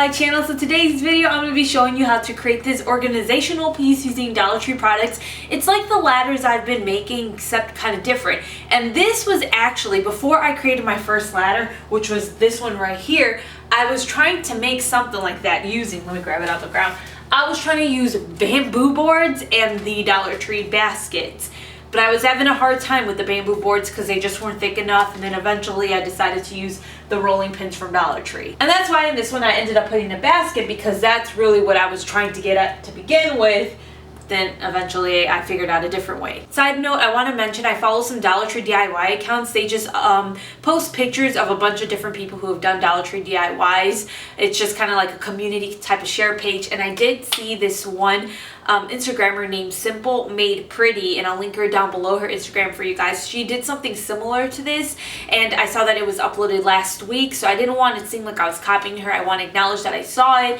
my channel. So today's video I'm going to be showing you how to create this organizational piece using Dollar Tree products. It's like the ladders I've been making except kind of different. And this was actually before I created my first ladder, which was this one right here. I was trying to make something like that using, let me grab it out the ground. I was trying to use bamboo boards and the Dollar Tree baskets. But I was having a hard time with the bamboo boards because they just weren't thick enough, and then eventually I decided to use the rolling pins from Dollar Tree. And that's why in this one I ended up putting a basket, because that's really what I was trying to get at to begin with. Then eventually I figured out a different way. Side note, I want to mention I follow some Dollar Tree DIY accounts. They just post pictures of a bunch of different people who have done Dollar Tree DIYs. It's just kind of like a community type of share page. And I did see this one Instagrammer named SimpleMadePretty, and I'll link her down below, her Instagram, for you guys. She did something similar to this, and I saw that it was uploaded last week, so I didn't want it to seem like I was copying her. I want to acknowledge that I saw it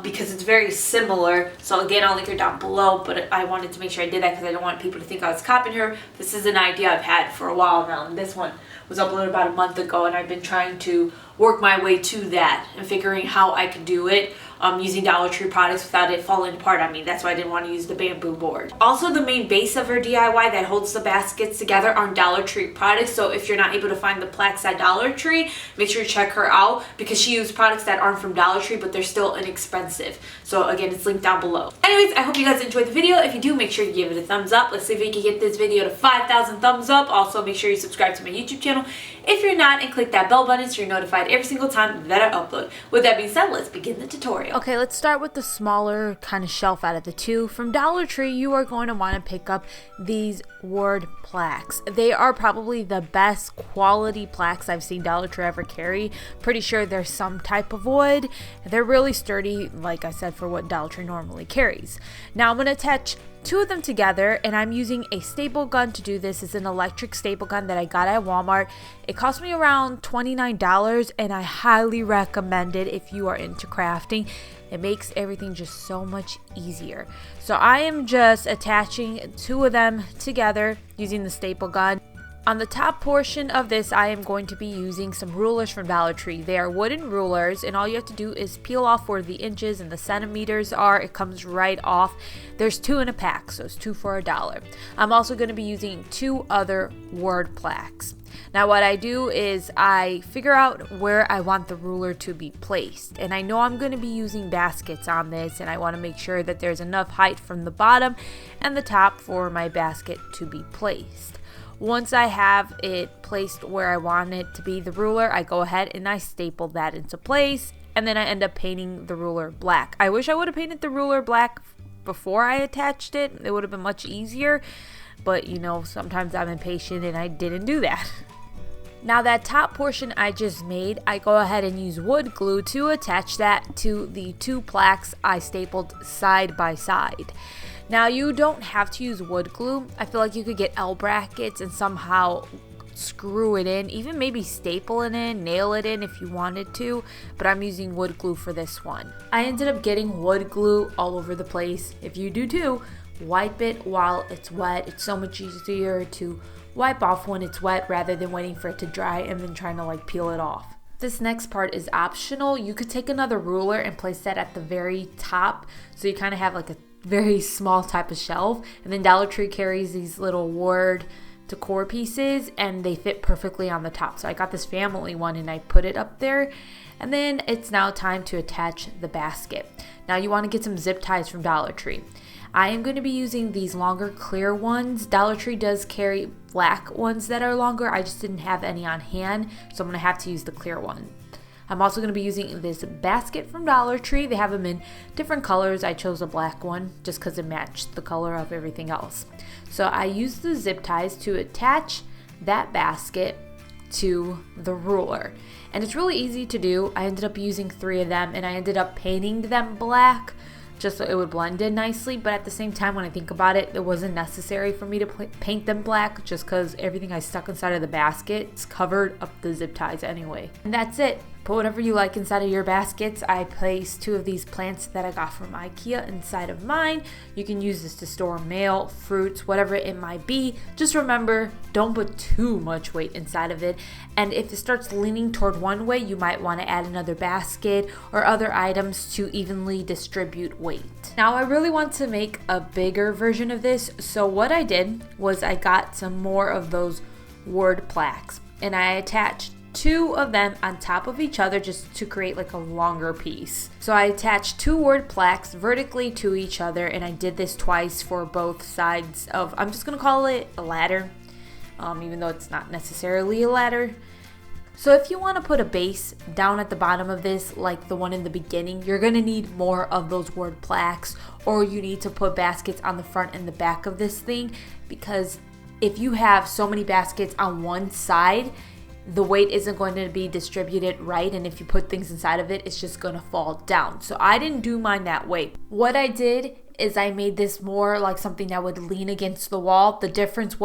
because it's very similar. So again, I'll link her down below, but I wanted to make sure I did that because I don't want people to think I was copying her. This is an idea I've had for a while now, and this one was uploaded about a month ago, and I've been trying to work my way to that and figuring how I could do it using Dollar Tree products without it falling apart on me. That's why I didn't want to use the bamboo board. Also, the main base of her DIY that holds the baskets together are Dollar Tree products. So if you're not able to find the plaques at Dollar Tree, make sure you check her out because she used products that aren't from Dollar Tree, but they're still inexpensive. So again, it's linked down below. Anyways, I hope you guys enjoyed the video. If you do, make sure you give it a thumbs up. Let's see if we can get this video to 5,000 thumbs up. Also, make sure you subscribe to my YouTube channel if you're not, and click that bell button so you're notified every single time that I upload. With that being said, let's begin the tutorial. Okay, let's start with the smaller kind of shelf out of the two. From Dollar Tree, you are going to want to pick up these word plaques. They are probably the best quality plaques I've seen Dollar Tree ever carry. Pretty sure they're some type of wood. They're really sturdy, like I said, for what Dollar Tree normally carries. Now I'm going to attach two of them together, and I'm using a staple gun to do this. It's an electric staple gun that I got at Walmart. It cost me around $29, and I highly recommend it if you are into crafting. It makes everything just so much easier. So I am just attaching two of them together using the staple gun. On the top portion of this, I am going to be using some rulers from Dollar Tree. They are wooden rulers, and all you have to do is peel off where the inches and the centimeters are. It comes right off. There's two in a pack, so it's two for $1. I'm also going to be using two other word plaques. Now what I do is I figure out where I want the ruler to be placed, and I know I'm going to be using baskets on this, and I want to make sure that there's enough height from the bottom and the top for my basket to be placed. Once I have it placed where I want it to be, the ruler, I go ahead and I staple that into place, and then I end up painting the ruler black. I wish I would have painted the ruler black before I attached it. It would have been much easier, but you know, sometimes I'm impatient and I didn't do that. Now that top portion I just made, I go ahead and use wood glue to attach that to the two plaques I stapled side by side. Now you don't have to use wood glue. I feel like you could get L brackets and somehow screw it in, even maybe staple it in, nail it in if you wanted to, but I'm using wood glue for this one. I ended up getting wood glue all over the place. If you do too, wipe it while it's wet. It's so much easier to wipe off when it's wet rather than waiting for it to dry and then trying to like peel it off. This next part is optional. You could take another ruler and place that at the very top, so you kind of have like a very small type of shelf. And then Dollar Tree carries these little word decor pieces, and they fit perfectly on the top. So I got this family one and I put it up there. And then it's now time to attach the basket. Now you want to get some zip ties from Dollar Tree. I am going to be using these longer clear ones. Dollar Tree does carry black ones that are longer. I just didn't have any on hand, so I'm going to have to use the clear one. I'm also going to be using this basket from Dollar Tree. They have them in different colors. I chose a black one just because it matched the color of everything else. So I used the zip ties to attach that basket to the ruler. And it's really easy to do. I ended up using 3 of them, and I ended up painting them black just so it would blend in nicely. But at the same time, when I think about it, it wasn't necessary for me to paint them black just because everything I stuck inside of the baskets covered up the zip ties anyway. And that's it. Put whatever you like inside of your baskets. I placed 2 of these plants that I got from IKEA inside of mine. You can use this to store mail, fruits, whatever it might be. Just remember, don't put too much weight inside of it. And if it starts leaning toward one way, you might want to add another basket or other items to evenly distribute weight. Now, I really want to make a bigger version of this. So what I did was I got some more of those word plaques and I attached 2 of them on top of each other just to create like a longer piece. So I attached 2 word plaques vertically to each other, and I did this twice for both sides of, I'm just gonna call it a ladder, even though it's not necessarily a ladder. So if you want to put a base down at the bottom of this, like the one in the beginning, you're gonna need more of those word plaques, or you need to put baskets on the front and the back of this thing, because if you have so many baskets on one side, the weight isn't going to be distributed right, and if you put things inside of it, it's just going to fall down. So I didn't do mine that way. What I did is I made this more like something that would lean against the wall. The difference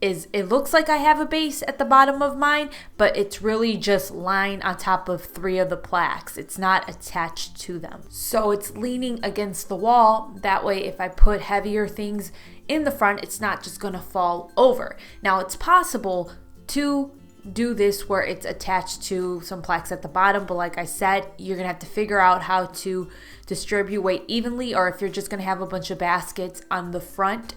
is it looks like I have a base at the bottom of mine, but it's really just lying on top of 3 of the plaques. It's not attached to them. So it's leaning against the wall. That way, if I put heavier things in the front, it's not just going to fall over. Now, it's possible to do this where it's attached to some plaques at the bottom, but like I said, you're gonna have to figure out how to distribute weight evenly, or if you're just gonna have a bunch of baskets on the front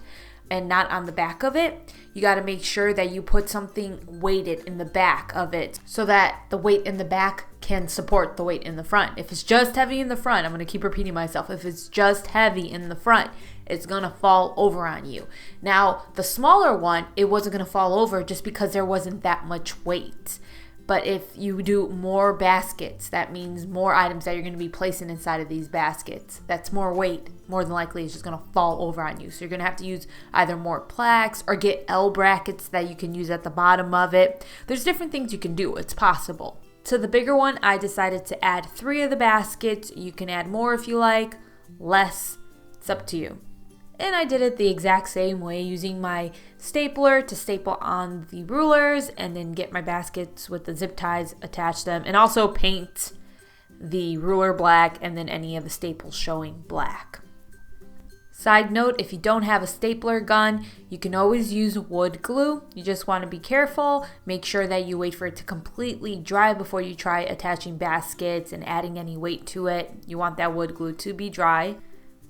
and not on the back of it, you got to make sure that you put something weighted in the back of it so that the weight in the back can support the weight in the front. If it's just heavy in the front, I'm going to keep repeating myself, if it's just heavy in the front, it's going to fall over on you. Now, the smaller one, it wasn't going to fall over just because there wasn't that much weight. But if you do more baskets, that means more items that you're going to be placing inside of these baskets. That's more weight. More than likely, it's just going to fall over on you. So you're going to have to use either more plaques or get L brackets that you can use at the bottom of it. There's different things you can do. It's possible. To the bigger one, I decided to add 3 of the baskets. You can add more if you like, less. It's up to you. And I did it the exact same way, using my stapler to staple on the rulers and then get my baskets with the zip ties, attach them, and also paint the ruler black and then any of the staples showing black. Side note, if you don't have a stapler gun, you can always use wood glue. You just want to be careful. Make sure that you wait for it to completely dry before you try attaching baskets and adding any weight to it. You want that wood glue to be dry.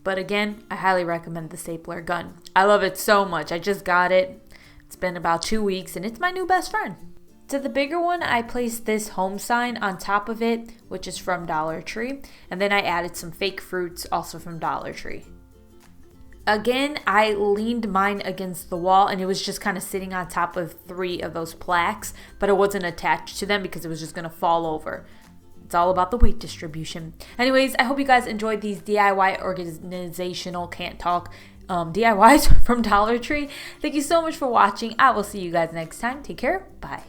But again, I highly recommend the stapler gun. I love it so much. I just got it. It's been about 2 weeks and it's my new best friend. To the bigger one, I placed this home sign on top of it, which is from Dollar Tree. And then I added some fake fruits, also from Dollar Tree. Again, I leaned mine against the wall and it was just kind of sitting on top of 3 of those plaques, but it wasn't attached to them because it was just going to fall over. It's all about the weight distribution. Anyways, I hope you guys enjoyed these DIY organizational DIYs from Dollar Tree. Thank you so much for watching. I will see you guys next time. Take care. Bye.